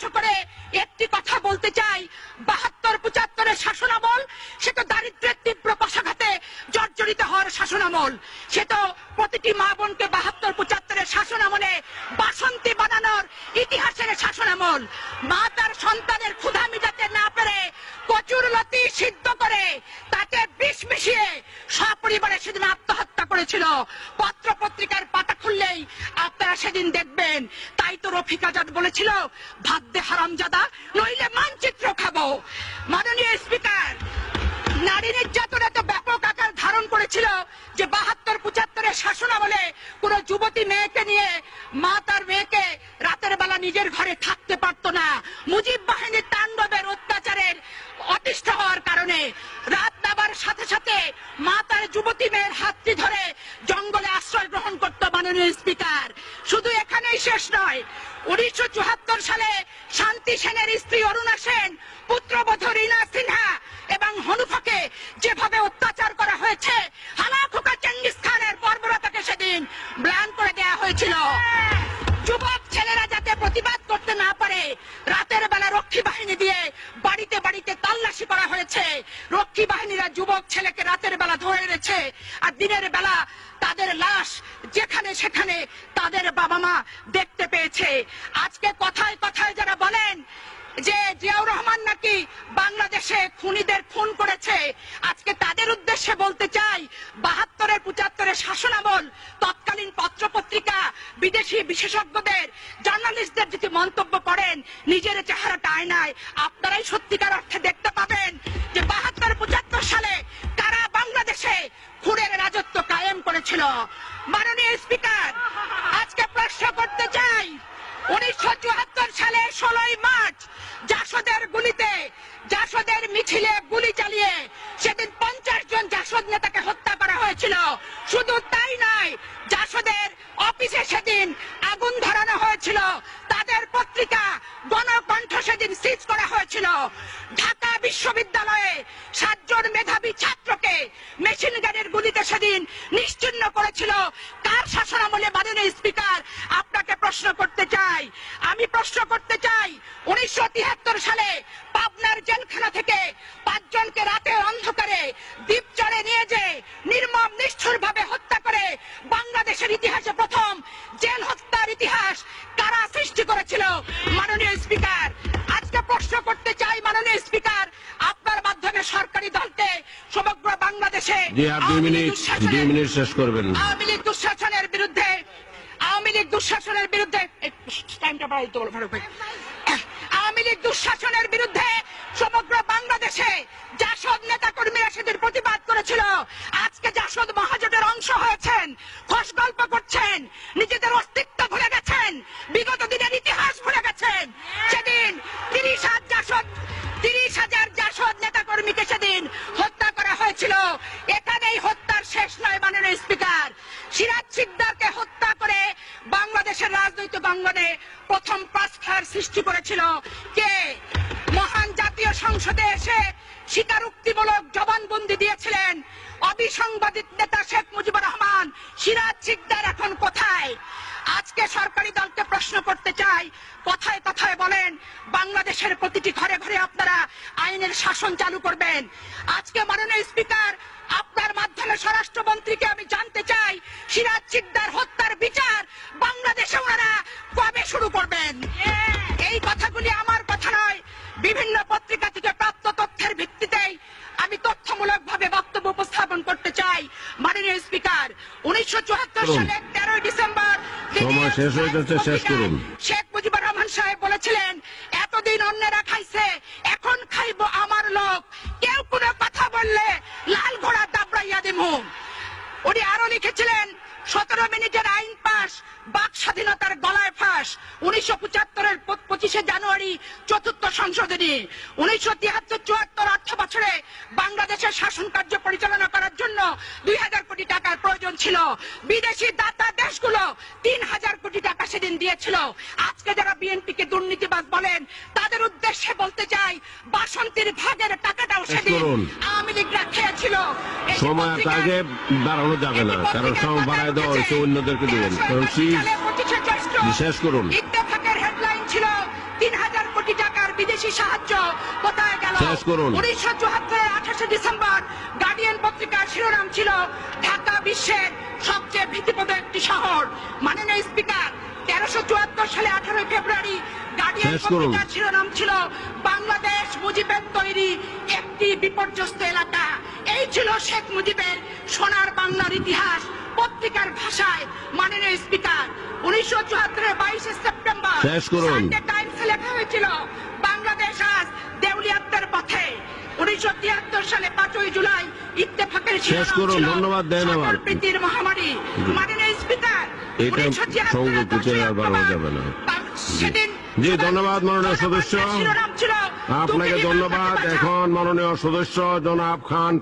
উদ্দেশ্য করে একটি কথা বলতে চাই, ৭২-৭৫-এর শাসনামল সে তো দারিদ্র্যের তীব্র পশাঘাতে জর্জরিত হওয়ার শাসনামল, সে তো প্রতিটি মা বোনকে ৭২-৭৫-এর শাসনামলে বাসন্তী বানানোর ইতিহাসের শাসনামল। মা তার সন্তানের ক্ষুধা মিটাতে না পেরে কচুর লতি সিদ্ধ করে তাতে বিষ মিশিয়ে সপরিবারে সেদিন আত্মহত্যা করেছিল। পত্র পত্রিকার পাতা খুললেই আপনারা সেদিন দেখবেন। তাই তো রফিক আজাদ বলেছিল, ভাত দে হারামজাদা নইলে মানচিত্র খাবো। মাননীয় স্পিকার, নারী নির্যাতন এত ব্যাপক আকার ধারণ করেছিল যে ৭২-৭৫-এর শাসনামলে কোন যুবতী মেয়েকে নিয়ে মা তার মেয়েকে রাতের বেলা নিজের ঘরে থাকতে পারত না। মুজিব বাহিনীর তাণ্ডবের অত্যাচারের অতিষ্ঠ হওয়ার কারণে রাত নাবার সাথে সাথে মা তার যুবতী মেয়ের হাতটি ধরে জঙ্গলে আশ্রয় গ্রহণ করত। মাননীয় স্পিকার, শুধু এখানেই শেষ নয়, ১৯৭৪ সালে শান্তি সেনের স্ত্রী অরুণা সেন, পুত্রবধূ রীনা সিনহা এবং হনুফাকে যেভাবে অত্যাচার করা হয়েছে, হালাখোকা চেঙ্গিস খানের বর্বরতাকে সেদিন ম্লান করে দেওয়া হয়েছিল। যুবক ছেলেরা যাতে প্রতিবাদ করতে না পারে, রাতের বেলা রক্ষী বাহিনী দিয়ে বাড়িতে বাড়িতে তল্লাশি করা হয়েছে। রক্ষী বাহিনীরা যুবক ছেলেকে রাতের বেলা ধরে এনেছে, আর দিনের বেলা তাদের লাশ যেখানে সেখানে তাদের বাবা মা দেখতে পেয়েছে। আজকে কথায় কথায় যারা বলেন যে জিয়াউর রহমান নাকি বাংলাদেশে খুনিদের খুন করেছে, আজকে তাদের উদ্দেশ্যে বলতে চাই, ৭২-৭৫-এর শাসনামল তৎকালীন পত্র পত্রিকা, বিদেশি বিশেষজ্ঞদের, জার্নালিস্টদের যদি মন্তব্য করেন, নিজের চেহারাটা আয়নায় আপনারাই সত্যিকার অর্থে দেখতে পাবেন যে ৭২-৭৫ সালে কারা বাংলাদেশে খুনের রাজত্ব কায়েম করেছিল। মাননীয় স্পিকার, আজকে প্রশ্ন করতে চাই, ১৯৭৪ সালে ১৬ই মার্চ জাসদের গুলিতে, জাসদের মিছিলে গুলি চালিয়ে সেদিন ৫০ জন জাসদ নেতাকে হত্যা করা হয়েছিল। শুধু তাই নয়, জাসদের অফিসে সেদিন আগুন ধরানো হয়েছিল, তাদের পত্রিকা গণকণ্ঠ সেদিন সিজ করা হয়েছিল। ঢাকা বিশ্ববিদ্যালয়ে ৭ জন মেধাবী ছাত্রকে মেশিন গানের গুলিতে সেদিন নিশ্চিহ্ন করেছিল। কার শাসনামলে? মাননীয় স্পিকার, আপনাকে প্রশ্ন করতে চাই, আমি প্রশ্ন করতে চাই, ১৯৭৩ সালে পাবনার জেলখানা থেকে ৫ জনকে রাতের অন্ধকারে দ্বীপচরে নিয়ে যে নির্মম নিষ্ঠুর ভাবে হত্যা করে বাংলাদেশের ইতিহাসে প্রথম জেল হত্যার ইতিহাস কারা সৃষ্টি করেছিল? মাননীয় স্পিকার, আজকে প্রশ্ন করতে চাই, মাননীয় স্পিকার, আপনার মাধ্যমে সরকারি দলকে সমগ্র বাংলাদেশে আওয়ামী লীগ দুঃশাসনের বিরুদ্ধে, আওয়ামী লীগ দুঃশাসনের বিরুদ্ধে, আওয়ামী লীগ দুঃশাসনের বিরুদ্ধে সমগ্র বাংলাদেশে জাসদ নেতা কর্মীরা সেদিন প্রতিবাদ করেছিল। আজকে জাসদ মহাজোটের অংশ হয়েছেন, খোশ গল্প করছেন, নিজেদের অস্তিত্ব ভুলে গেছেন, বিগত দিনের ইতিহাস ভুলে গেছেন। সেদিন ৩০,০০০ জাসদ নেতা কর্মীকে সেদিন হত্যা করা হয়েছিল। এখানেই হত্যার শেষ নয়। মাননীয় স্পিকার, সিরাজ শিকদারকে হত্যা করে বাংলাদেশের রাজনৈতিক অঙ্গনে প্রথম ক্রসফায়ার সৃষ্টি করেছিল কে? মহান জাতীয় সংসদে এসে স্বীকারোক্তিমূলক জবানবন্দি দিয়েছিলেন অবিসংবাদিত নেতা শেখ মুজিবুর রহমান। সিরাজ শিকদার এখন কোথায়? আজকে সরকারি দলকে প্রশ্ন করতে চাই, কথায় কথায় বলেন বাংলাদেশের প্রতিটি ঘরে ঘরে আপনারা আইনের শাসন চালু করবেন। আজকে মাননীয় স্পিকার, আপনার মাধ্যমে স্বরাষ্ট্রমন্ত্রীকে আমি জানতে চাই, সিরাজ শিকদার হত্যার বিচার বাংলাদেশে ওনারা কবে শুরু করবেন? এই কথাগুলি আমার কথা নয়, বিভিন্ন পত্রিকা থেকে প্রাপ্ত তথ্যের ভিত্তিতেই আমি তথ্যমূলক ভাবে বক্তব্য উপস্থাপন করতে চাই। মাননীয় স্পিকার, ১৯৭৪ সালের ১৩ ডিসেম্বর শেখ মুজিবুর রহমান সাহেব বলেছিলেন, এতদিন অন্যেরা খাইছে, এখন খাইব আমার লোক, কেউ কোনো কথা বললে লাল ঘোড়া দাবড়াইয়া দিমু। উনি আরো লিখেছিলেন, ১৭ মিনিটের আইন পাশ, বাক স্বাধীনতার গলায় ফাঁস। ১৯৭৫-এর ২৫শে জানুয়ারি ৪র্থ সংশোধনী। ১৯৭৩-৭৪ অর্থ বছরে বাংলাদেশের শাসন কার্য পরিচালনা করার জন্য ২,০০০ কোটি টাকার প্রয়োজন ছিল। বিদেশি দাতা দেশগুলো ৩,০০০ কোটি টাকা সেদিন দিয়েছিল। আজকে যারা বিএনপিকে দুর্নীতিবাজ বলেন, তাদের উদ্দেশ্যে বলতে চাই, বাসন্তীর ভাগের টাকাটাও সেদিন আওয়ামী লীগরা খেয়েছিল। সময় আগে বাড়ানো যাবে না, কারণ সময় বাড়ায় দেওয়া হয়েছে অন্যদেরকে দেবেন। শেষ করুন। ইত্তেফাকের হেডলাইন ছিল ৩,০০০ বেশি সাহায্য কোথায় গেল? শেষ করুন। 1974 28 ডিসেম্বর গার্ডিয়ান পত্রিকার শিরোনাম ছিল ঢাকা বিশ্বের সবচেয়ে ভীতিপ্রদ একটি শহর। মাননীয় স্পিকার, 1374 সালে 18 ফেব্রুয়ারি গার্ডিয়ান শেষ করুন। পত্রিকার শিরোনাম ছিল বাংলাদেশ মুজিবের তৈরি একটি বিপর্যস্ত এলাকা। এই ছিল শেখ মুজিবের সোনার বাংলার ইতিহাস পত্রিকার ভাষায়। মাননীয় স্পিকার, 1974 22 সেপ্টেম্বর শেষ করুন। সানডে টাইমসে লেখা হয়েছিল বাংলাদেশ আজ দেউলিয়াত্বের পথে। 1973 সালে 5 জুলাই ইত্তেফাকের শেষ শিরোনাম করুন। ছিল ধন্যবাদ দেন আমার। সম্প্রীতির মহামারী। মাননীয় স্পিকার, এটা 1974 সংযুক্ত বাড়ানো যাবে না। সেদিন জি, ধন্যবাদ মাননীয় সদস্য। শিরোনাম ছিল আপনাকে ধন্যবাদ। এখন মাননীয় সদস্য জনাব খান